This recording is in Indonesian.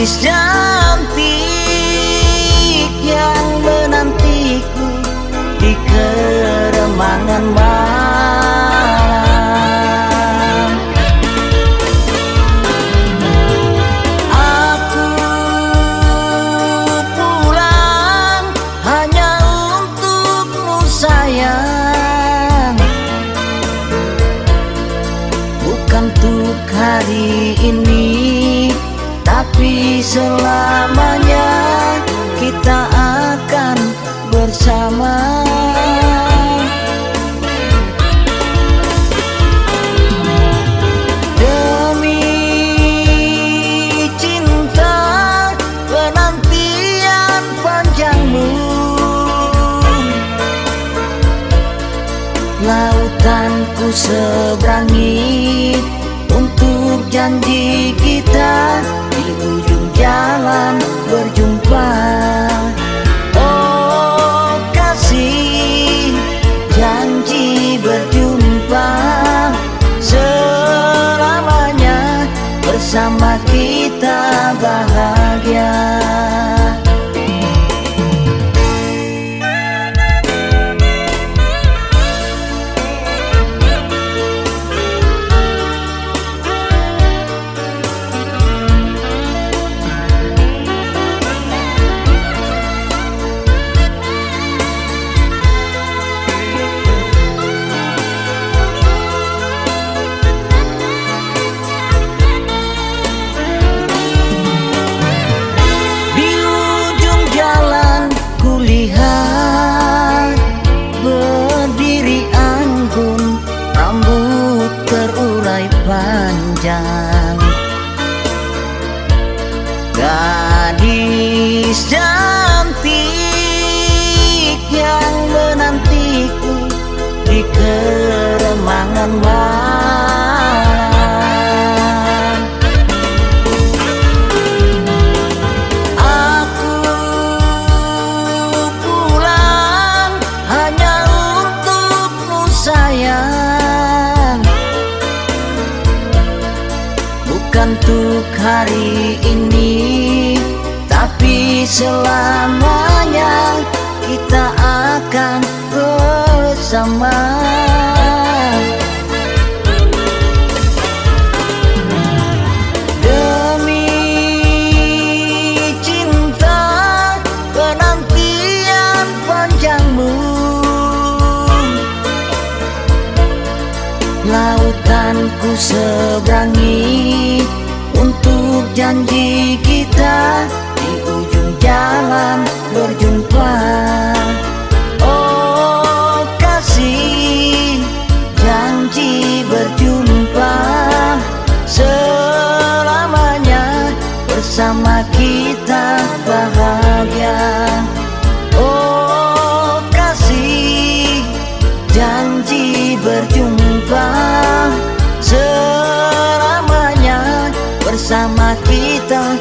gadis cantik yang menantiku di keremangan malam. Aku pulang hanya untukmu sayang, bukan untuk hari ini, tapi selamanya kita akan bersama. Demi cinta penantian panjangmu, lautanku seberangi untuk janji kita di ujung jalan berjumpa. Oh kasih, janji berjumpa selamanya, bersama kita bahagia. Lihat berdiri anggun, rambut terurai panjang, gadis cantik yang menantiku di keremangan malam. Bukan untuk hari ini, tapi selamanya kita akan bersama. Demi cinta penantian panjangmu, lautanku seberangi untuk janji kita di ujung jalan berjumpa. Oh kasih, janji berjumpa selamanya, bersama kita bahagia. Oh kasih, janji berjumpa selamanya, bersama kita